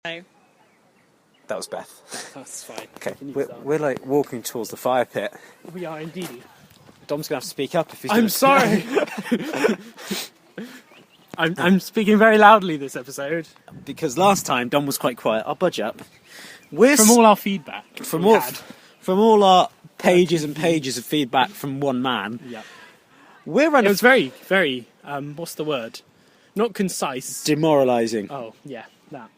No. That was Beth. That's fine. Okay, we're like walking towards the fire pit. We are indeed. Dom's gonna have to speak up if he's. I'm sorry. I'm speaking very loudly this episode because last time Dom was quite quiet. I'll budge up. From all our feedback. From all our pages and pages of feedback from one man. Yeah. It was very, very. What's the word? Not concise. Demoralising. Oh yeah, that.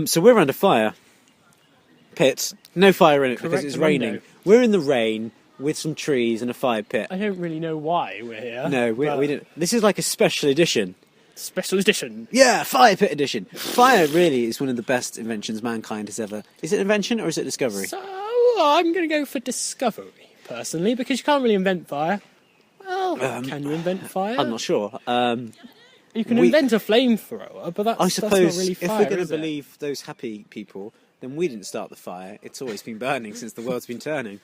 So we're around a fire pit. No fire in it because it's raining. We're in the rain with some trees and a fire pit. I don't really know why we're here. No, we don't. This is like a special edition. Special edition? Yeah, fire pit edition. Fire really is one of the best inventions mankind has ever... Is it invention or is it discovery? So, I'm going to go for discovery, personally, because you can't really invent fire. Well, can you invent fire? I'm not sure. You can invent a flamethrower, but that's not really fire, if we're going to believe those happy people, then we didn't start the fire. It's always been burning since the world's been turning.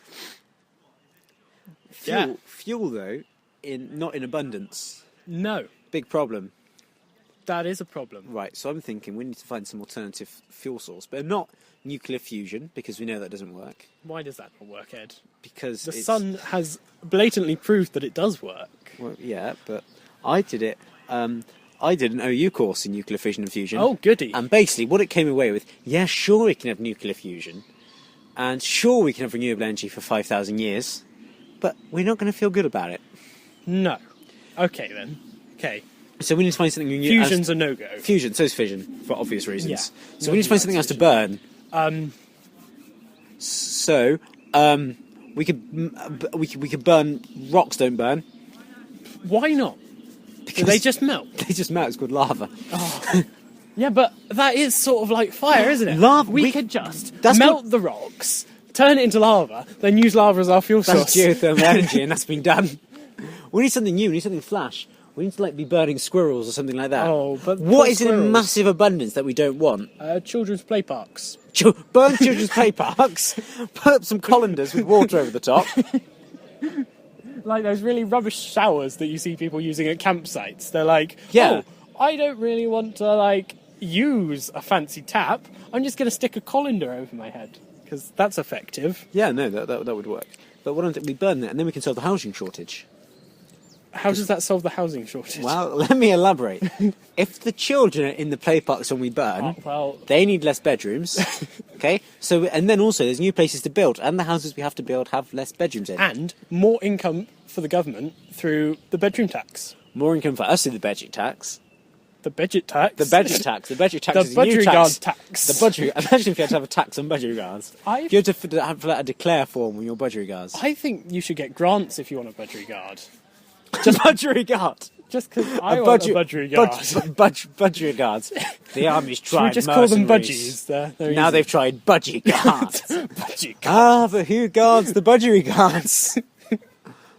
Fuel though, not in abundance. No. Big problem. That is a problem. Right, so I'm thinking we need to find some alternative fuel source, but not nuclear fusion, because we know that doesn't work. Why does that not work, Ed? Because the sun has blatantly proved that it does work. Well, yeah, but I did it... I did an OU course in nuclear fission and fusion. Oh, goody. And basically what it came away with, yeah, sure we can have nuclear fusion, and sure we can have renewable energy for 5,000 years, but we're not going to feel good about it. No. Okay, then. Okay. So we need to find something new. Fusion's a no-go. Fusion, so is fission, for obvious reasons. Yeah. So we need to find something else to burn. We could burn... Rocks don't burn. Why not? Do they just melt? They just melt. It's called lava. Oh. Yeah, but that is sort of like fire, isn't it? Lava. We could just melt the rocks, turn it into lava, then use lava as our fuel source. That's geothermal energy, and that's been done. We need something new. We need something flash. We need to be burning squirrels or something like that. Oh, but what is in a massive abundance that we don't want? Children's play parks. Burn children's play parks. Put up some colanders with water over the top. Like those really rubbish showers that you see people using at campsites. They're like, yeah. Oh, I don't really want to use a fancy tap. I'm just going to stick a colander over my head because that's effective. Yeah, no, that would work. But why don't we burn that and then we can solve the housing shortage? How does that solve the housing shortage? Well, let me elaborate. If the children are in the play parks when we burn, they need less bedrooms. Okay? So, and then also there's new places to build, and the houses we have to build have less bedrooms in. And more income for the government through the bedroom tax. More income for us through the budget tax. The budget tax? The budget tax. The budget tax is a new tax. The Budgerie Guard tax. The Budgerie... Imagine if you had to have a tax on Budgerie Guards. You had to have a declare form on your Budgerie Guards. I think you should get grants if you want a Budgerie Guard. Just Budgerie Guard. Just because I want a Budgerie Guard. Budgerie Guards. The army's tried just call them budgies? Now they've tried Budgie Guards. Budgie Guards. Ah, but who guards the Budgerie Guards?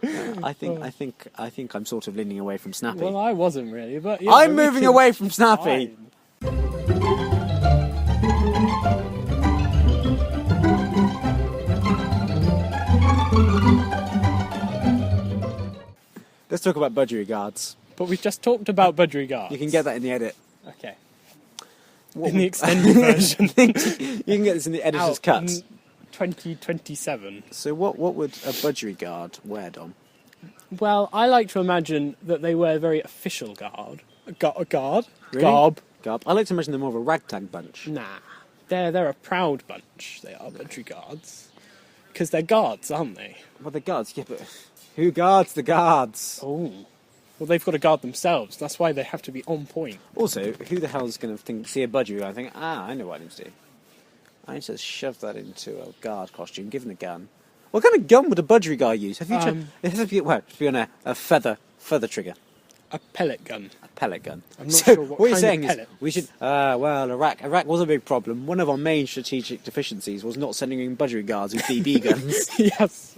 I think I'm sort of leaning away from Snappy. Well, I wasn't really, but yeah, I'm moving away from Snappy. Let's talk about Budgerie Guards. But we've just talked about Budgerie Guards. You can get that in the edit. Okay. In the extended version. You can get this in the editor's cut. 2027. So what would a Budgerie Guard wear, Dom? Well, I like to imagine that they wear a very official garb. Garb? Really? Garb. I like to imagine they're more of a ragtag bunch. Nah. They're a proud bunch, they are, Budgerie Guards. Because they're guards, aren't they? Well, they're guards, yeah, but who guards the guards? Oh. Well, they've got to guard themselves. That's why they have to be on point. Also, who the hell's going to see a Budgerie Guard and think, I know what I need to do. I need to shove that into a guard costume, give him a gun. What kind of gun would a Budgerie Guard use? Have you tried? It has to be on a feather trigger. A pellet gun. A pellet gun. I'm not sure what you're saying is we should... Iraq was a big problem. One of our main strategic deficiencies was not sending in Budgerie Guards with BB guns. Yes,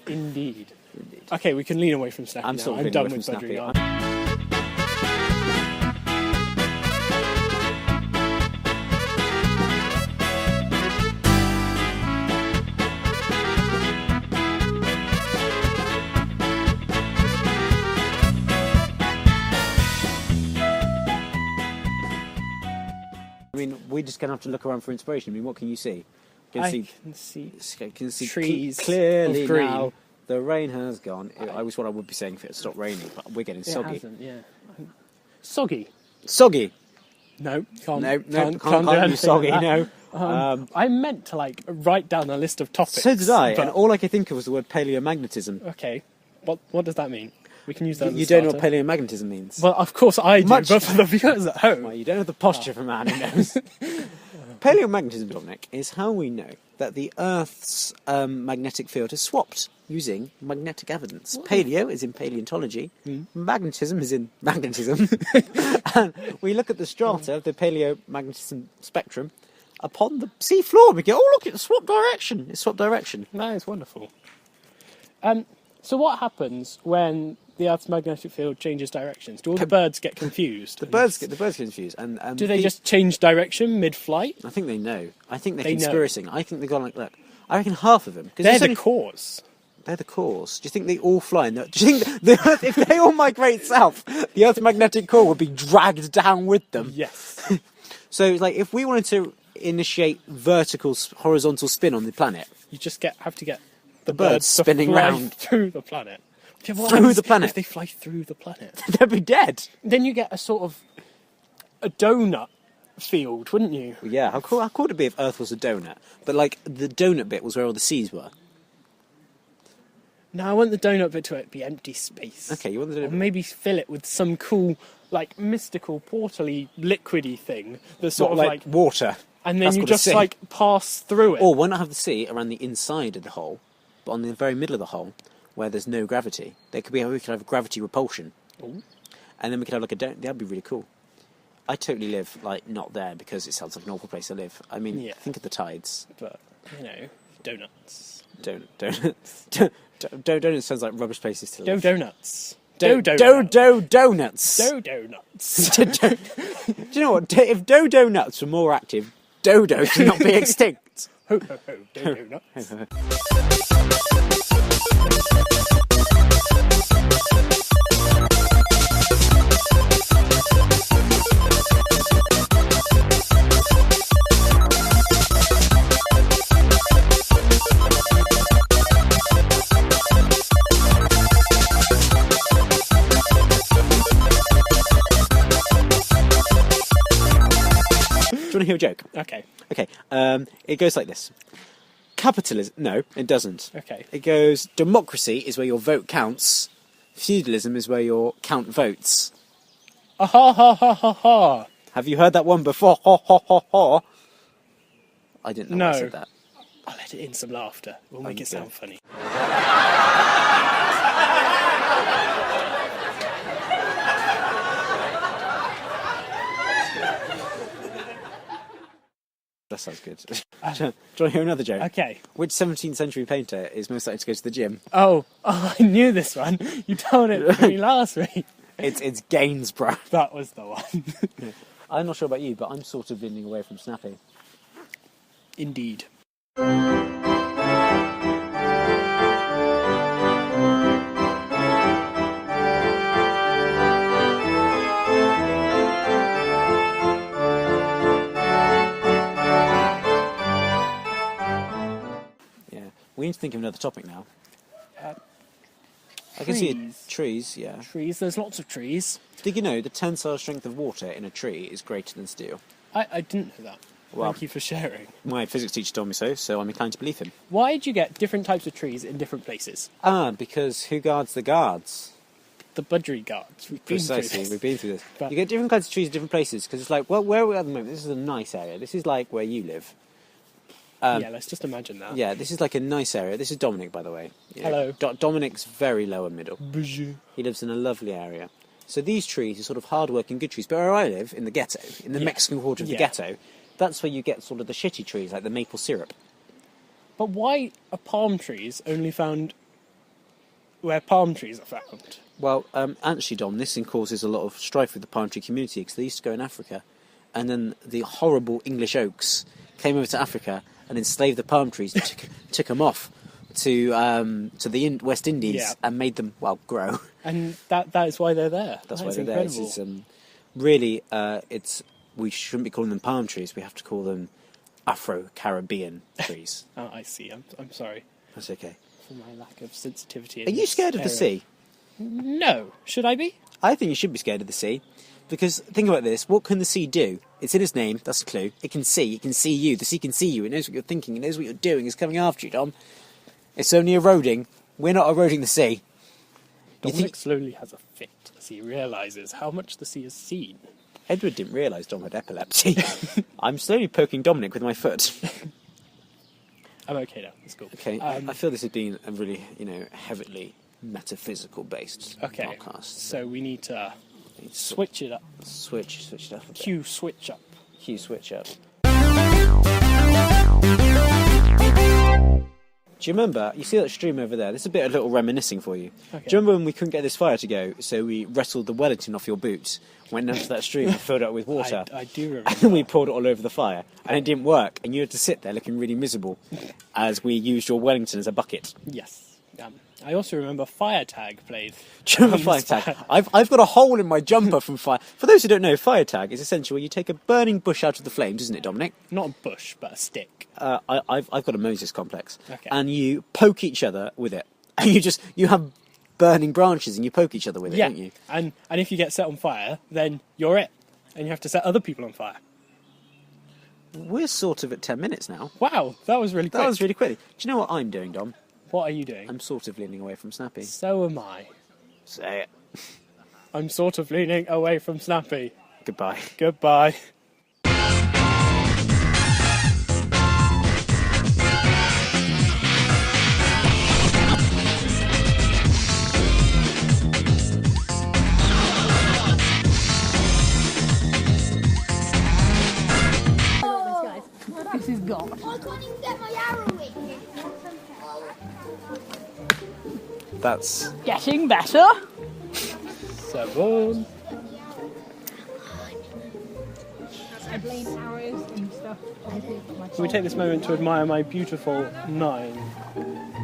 indeed. Indeed. Okay, we can lean away from Snappy I'm now. sort of I'm leaning done away with from Budgerie Snappy. Guards. I mean, we're just going to have to look around for inspiration. I mean, what can you see? You I can see trees trees clearly of green. now. The rain has gone. I was what I would be saying if it had stopped raining, but we're getting It soggy. hasn't, yeah. Soggy. Soggy. No, can't. No, can't can't do be anything soggy. like that. No. I meant to write down a list of topics. So did I, but- and all I could think of was the word paleomagnetism. Okay, what does that mean? We can use that. As You a don't know what starter. paleomagnetism means. Well, of course I do, Much- but for the viewers at home, Well, you don't have the posture of a man who knows. Paleomagnetism, Dominic, is how we know that the Earth's magnetic field has swapped using magnetic evidence. Paleo is in paleontology, magnetism is in magnetism, and we look at the strata of the paleomagnetism spectrum upon the sea floor. We go, oh look, it's swapped direction. It's swapped direction. that is wonderful. So what happens when the Earth's magnetic field changes directions? Do all the birds get confused? The birds get confused, and Do they just change direction mid-flight? I think they know. I think they're They know. conspiring. I think they've gone like, look. I reckon half of them. 'Cause They're there's the only- cause. They're the cause. Do you think they all fly? Do you think the Earth, if they all migrate south, the Earth's magnetic core would be dragged down with them? Yes. So, like, if we wanted to initiate horizontal spin on the planet, You just have to get the birds birds to spinning fly round. through the planet. Yeah, what Through happens the planet? If they fly through the planet, they'd be dead. then you get a sort of a donut field, wouldn't you? Well, yeah, how cool would it be if Earth was a donut? But, like, the donut bit was where all the seas were. No, I want the donut bit to be empty space. Okay, you want the Or donut maybe fill it with some cool, mystical, portally, liquidy thing that's Not sort of like water. and then That's you called a just sea. pass through it. Or why not have the sea around the inside of the hole, but on the very middle of the hole, where there's no gravity? We could have gravity repulsion. Ooh. And then we could have like a donut. That'd be really cool. I totally live not there because it sounds like an awful place to live. I mean, Yeah. think of the tides. But donuts. Donuts sounds like rubbish places to live. Donuts. Donuts. Donuts. Do you know what? If donuts were more active, dodos would not be extinct. Ho ho ho, donuts. Do you want to hear a joke? Okay. Okay, it goes like this. Capitalism... No, it doesn't. Okay. It goes, democracy is where your vote counts. Feudalism is where your count votes. Ha ha ha ha ha ha. Have you heard that one before? Ha ha ha ha. I didn't know I No. said that. I'll let it in some laughter. We'll make it Okay. sound funny. That sounds good. Do you want to hear another joke? Okay. Which 17th century painter is most likely to go to the gym? Oh, I knew this one. You told it to me last week. It's Gainsborough. That was the one. I'm not sure about you, but I'm sort of leaning away from Snappy. Indeed. Yeah. We need to think of another topic now. I can trees. see trees, yeah. Trees. There's lots of trees. Did you know the tensile strength of water in a tree is greater than steel? I didn't know that. Well- Thank you for sharing. My physics teacher told me so I'm inclined to believe him. Why do you get different types of trees in different places? Because who guards the guards? The Budgerie Guards. We've been through Precisely, this. we've been through this. But- You get different kinds of trees in different places, because it's like, well, where are we at the moment? This is a nice area. This is like where you live. Yeah, let's just imagine that. Yeah, this is like a nice area. This is Dominic, by the way. You know, Hello. Dominic's very lower middle. Bonjour. He lives in a lovely area. So these trees are sort of hard-working, good trees. But where I live, in the ghetto, in the Yeah. Mexican quarter of the Yeah. ghetto, that's where you get sort of the shitty trees, like the maple syrup. But why are palm trees only found where palm trees are found. Well, actually, Dom, this thing causes a lot of strife with the palm tree community because they used to go in Africa, and then the horrible English oaks came over to Africa and enslaved the palm trees and took them off to the West Indies and made them, well, grow. And that is why they're there. That's That why is they're incredible. there. It's, really, we shouldn't be calling them palm trees. We have to call them Afro-Caribbean trees. Oh, I see. I'm sorry That's okay. for my lack of sensitivity. Are you scared of the sea? No. Should I be? I think you should be scared of the sea. Because think about this, what can the sea do? It's in its name, that's a clue. It can see you, the sea can see you, it knows what you're thinking, it knows what you're doing, it's coming after you, Dom. It's only eroding. We're not eroding the sea. Dominic slowly has a fit as he realises how much the sea has seen. Edward didn't realise Dom had epilepsy. I'm slowly poking Dominic with my foot. I'm okay now, it's cool. Okay, I feel this has been a really, heavily metaphysical-based podcast. So we need to switch it up. Switch it up. Cue switch up. Cue switch up. Do you remember, you see that stream over there? This is a little reminiscing for you. Okay. Do you remember when we couldn't get this fire to go, so we wrestled the Wellington off your boots, went down to that stream and filled it up with water? I do remember. And then we poured it all over the fire, and it didn't work, and you had to sit there looking really miserable as we used your Wellington as a bucket. Yes. I also remember fire tag played. Do you remember fire tag? I've got a hole in my jumper from fire. For those who don't know, fire tag is essentially where you take a burning bush out of the flames, isn't it, Dominic? Not a bush, but a stick. I've got a Moses complex. Okay. And you poke each other with it. And you have burning branches and you poke each other with it, don't you? And if you get set on fire, then you're it. And you have to set other people on fire. We're sort of at 10 minutes now. Wow, that was really quick. That was really quick. Do you know what I'm doing, Dom? What are you doing? I'm sort of leaning away from Snappy. So am I. Say it. I'm sort of leaning away from Snappy. Goodbye. Goodbye. This is God. I can't even get my arrow in. That's... Getting better. 7. I blame arrows and stuff. Can we take this moment to admire my beautiful 9?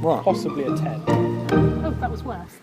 What? Possibly a 10. Oh, that was worse.